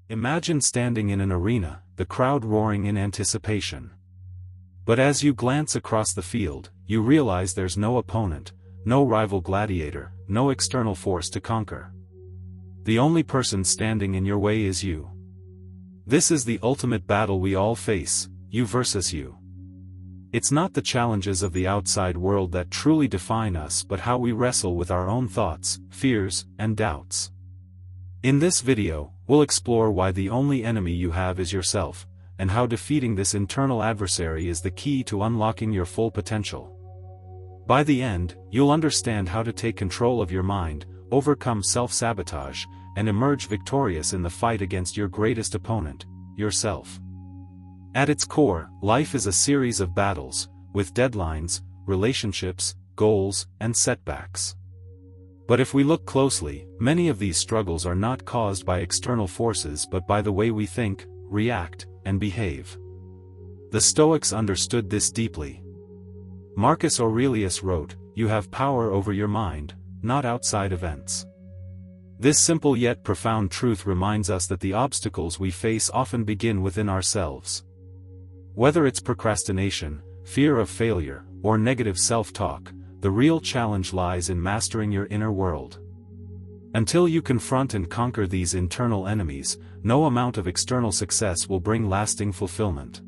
Imagine standing in an arena, the crowd roaring in anticipation. But as you glance across the field, you realize there's no opponent, no rival gladiator, no external force to conquer. The only person standing in your way is you. This is the ultimate battle we all face, you versus you. It's not the challenges of the outside world that truly define us but how we wrestle with our own thoughts, fears, and doubts. In this video, we'll explore why the only enemy you have is yourself, and how defeating this internal adversary is the key to unlocking your full potential. By the end, you'll understand how to take control of your mind, overcome self-sabotage, and emerge victorious in the fight against your greatest opponent, yourself. At its core, life is a series of battles, with deadlines, relationships, goals, and setbacks. But if we look closely, many of these struggles are not caused by external forces but by the way we think, react, and behave. The Stoics understood this deeply. Marcus Aurelius wrote, "You have power over your mind, not outside events." This simple yet profound truth reminds us that the obstacles we face often begin within ourselves. Whether it's procrastination, fear of failure, or negative self-talk, the real challenge lies in mastering your inner world. Until you confront and conquer these internal enemies, no amount of external success will bring lasting fulfillment.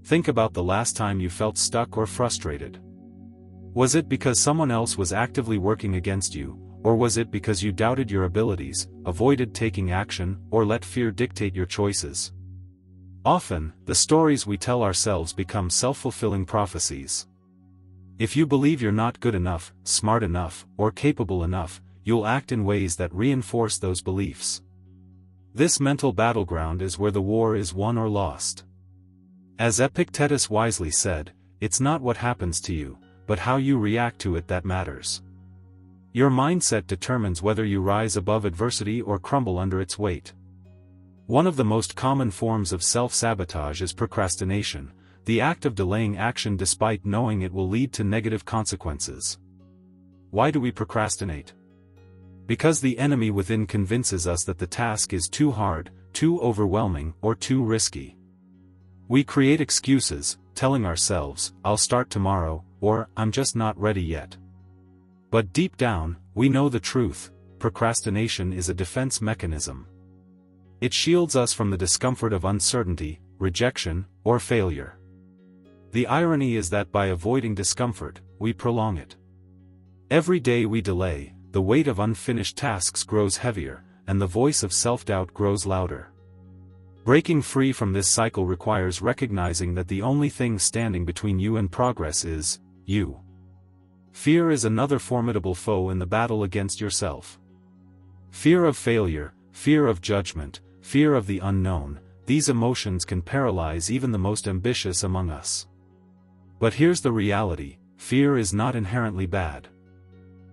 Think about the last time you felt stuck or frustrated. Was it because someone else was actively working against you, or was it because you doubted your abilities, avoided taking action, or let fear dictate your choices? Often, the stories we tell ourselves become self-fulfilling prophecies. If you believe you're not good enough, smart enough, or capable enough, you'll act in ways that reinforce those beliefs. This mental battleground is where the war is won or lost. As Epictetus wisely said, it's not what happens to you, but how you react to it that matters. Your mindset determines whether you rise above adversity or crumble under its weight. One of the most common forms of self-sabotage is procrastination, the act of delaying action despite knowing it will lead to negative consequences. Why do we procrastinate? Because the enemy within convinces us that the task is too hard, too overwhelming, or too risky. We create excuses, telling ourselves, "I'll start tomorrow," or "I'm just not ready yet." But deep down, we know the truth: procrastination is a defense mechanism. It shields us from the discomfort of uncertainty, rejection, or failure. The irony is that by avoiding discomfort, we prolong it. Every day we delay, the weight of unfinished tasks grows heavier, and the voice of self-doubt grows louder. Breaking free from this cycle requires recognizing that the only thing standing between you and progress is you. Fear is another formidable foe in the battle against yourself. Fear of failure, fear of judgment, fear of the unknown, these emotions can paralyze even the most ambitious among us. But here's the reality: fear is not inherently bad.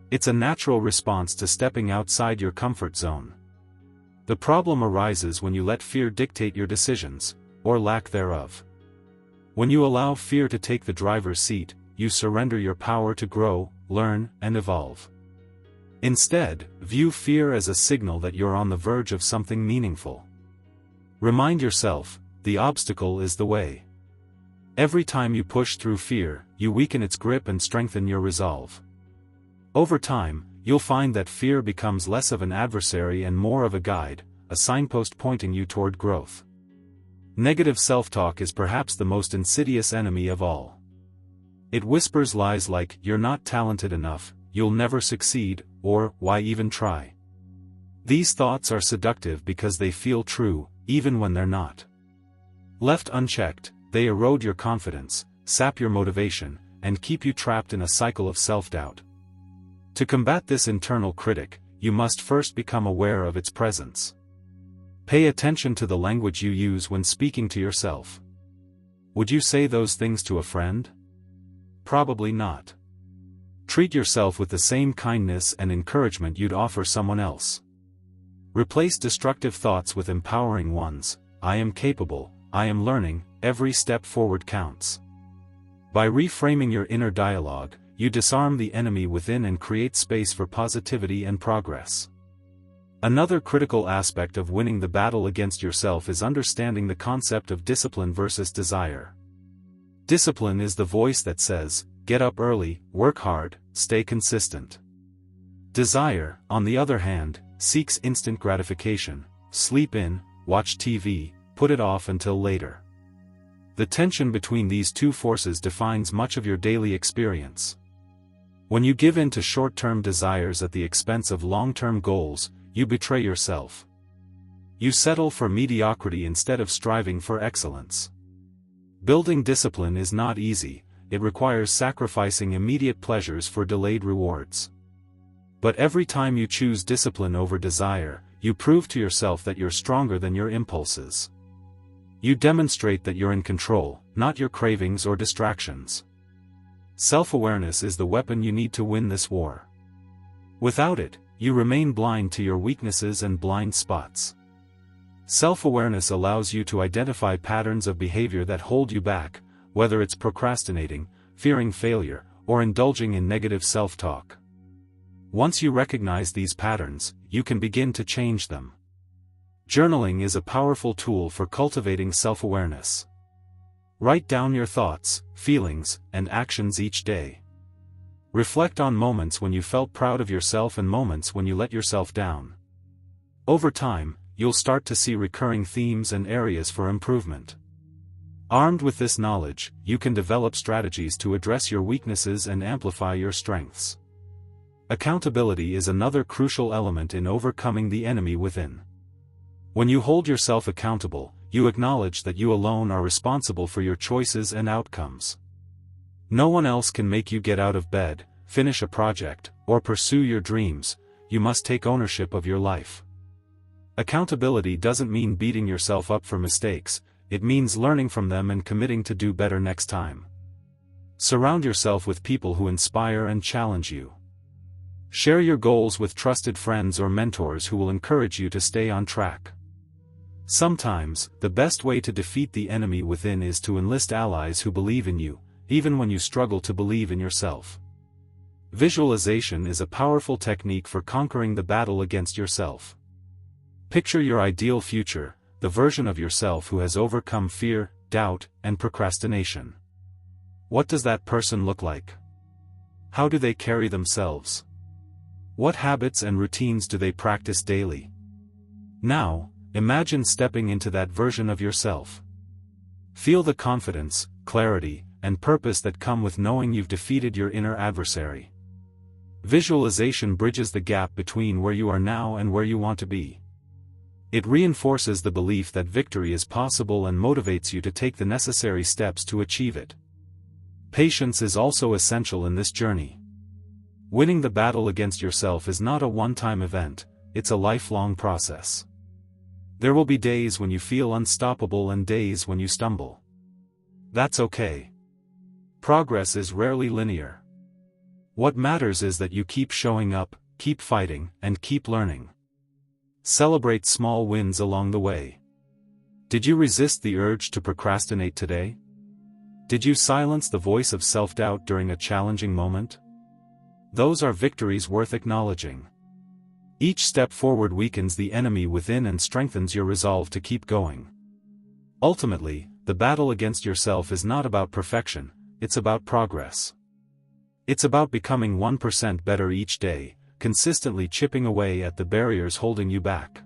It's a natural response to stepping outside your comfort zone. The problem arises when you let fear dictate your decisions, or lack thereof. When you allow fear to take the driver's seat, you surrender your power to grow, learn, and evolve. Instead, view fear as a signal that you're on the verge of something meaningful. Remind yourself, the obstacle is the way. Every time you push through fear, you weaken its grip and strengthen your resolve. Over time, you'll find that fear becomes less of an adversary and more of a guide, a signpost pointing you toward growth. Negative self-talk is perhaps the most insidious enemy of all. It whispers lies like, "You're not talented enough, you'll never succeed," or "Why even try?" These thoughts are seductive because they feel true, even when they're not. Left unchecked, they erode your confidence, sap your motivation, and keep you trapped in a cycle of self-doubt. To combat this internal critic, you must first become aware of its presence. Pay attention to the language you use when speaking to yourself. Would you say those things to a friend? Probably not. Treat yourself with the same kindness and encouragement you'd offer someone else. Replace destructive thoughts with empowering ones: "I am capable, I am learning, every step forward counts." By reframing your inner dialogue, you disarm the enemy within and create space for positivity and progress. Another critical aspect of winning the battle against yourself is understanding the concept of discipline versus desire. Discipline is the voice that says, get up early, work hard, stay consistent. Desire, on the other hand, seeks instant gratification, sleep in, watch TV, put it off until later. The tension between these two forces defines much of your daily experience. When you give in to short-term desires at the expense of long-term goals, you betray yourself. You settle for mediocrity instead of striving for excellence. Building discipline is not easy, it requires sacrificing immediate pleasures for delayed rewards. But every time you choose discipline over desire, you prove to yourself that you're stronger than your impulses. You demonstrate that you're in control, not your cravings or distractions. Self-awareness is the weapon you need to win this war. Without it, you remain blind to your weaknesses and blind spots. Self-awareness allows you to identify patterns of behavior that hold you back, whether it's procrastinating, fearing failure, or indulging in negative self-talk. Once you recognize these patterns, you can begin to change them. Journaling is a powerful tool for cultivating self-awareness. Write down your thoughts, feelings, and actions each day. Reflect on moments when you felt proud of yourself and moments when you let yourself down. Over time, you'll start to see recurring themes and areas for improvement. Armed with this knowledge, you can develop strategies to address your weaknesses and amplify your strengths. Accountability is another crucial element in overcoming the enemy within. When you hold yourself accountable, you acknowledge that you alone are responsible for your choices and outcomes. No one else can make you get out of bed, finish a project, or pursue your dreams. You must take ownership of your life. Accountability doesn't mean beating yourself up for mistakes, it means learning from them and committing to do better next time. Surround yourself with people who inspire and challenge you. Share your goals with trusted friends or mentors who will encourage you to stay on track. Sometimes, the best way to defeat the enemy within is to enlist allies who believe in you, even when you struggle to believe in yourself. Visualization is a powerful technique for conquering the battle against yourself. Picture your ideal future, the version of yourself who has overcome fear, doubt, and procrastination. What does that person look like? How do they carry themselves? What habits and routines do they practice daily? Now, imagine stepping into that version of yourself. Feel the confidence, clarity, and purpose that come with knowing you've defeated your inner adversary. Visualization bridges the gap between where you are now and where you want to be. It reinforces the belief that victory is possible and motivates you to take the necessary steps to achieve it. Patience is also essential in this journey. Winning the battle against yourself is not a one-time event, it's a lifelong process. There will be days when you feel unstoppable and days when you stumble. That's okay. Progress is rarely linear. What matters is that you keep showing up, keep fighting, and keep learning. Celebrate small wins along the way. Did you resist the urge to procrastinate today? Did you silence the voice of self-doubt during a challenging moment? Those are victories worth acknowledging. Each step forward weakens the enemy within and strengthens your resolve to keep going. Ultimately, the battle against yourself is not about perfection, it's about progress. It's about becoming 1% better each day, consistently chipping away at the barriers holding you back.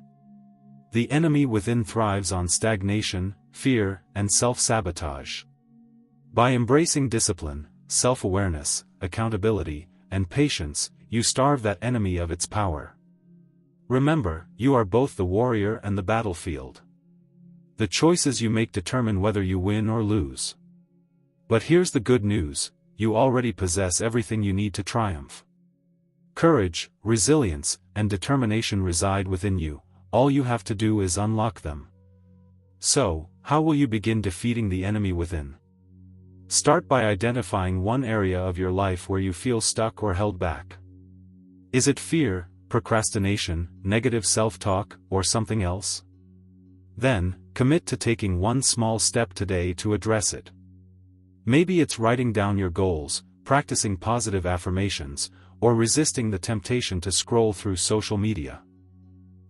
The enemy within thrives on stagnation, fear, and self-sabotage. By embracing discipline, self-awareness, accountability, and patience, you starve that enemy of its power. Remember, you are both the warrior and the battlefield. The choices you make determine whether you win or lose. But here's the good news, you already possess everything you need to triumph. Courage, resilience, and determination reside within you, all you have to do is unlock them. So, how will you begin defeating the enemy within? Start by identifying one area of your life where you feel stuck or held back. Is it fear, procrastination, negative self-talk, or something else? Then, commit to taking one small step today to address it. Maybe it's writing down your goals, practicing positive affirmations, or resisting the temptation to scroll through social media.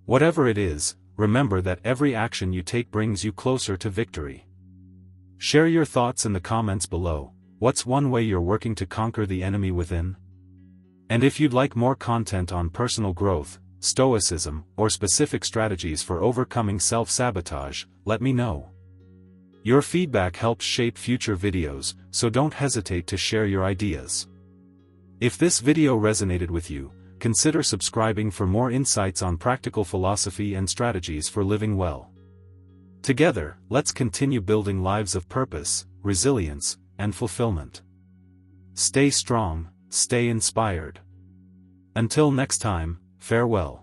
Whatever it is, remember that every action you take brings you closer to victory. Share your thoughts in the comments below. What's one way you're working to conquer the enemy within? And if you'd like more content on personal growth, Stoicism, or specific strategies for overcoming self-sabotage, let me know. Your feedback helps shape future videos, so don't hesitate to share your ideas. If this video resonated with you, consider subscribing for more insights on practical philosophy and strategies for living well. Together, let's continue building lives of purpose, resilience, and fulfillment. Stay strong, stay inspired. Until next time, farewell.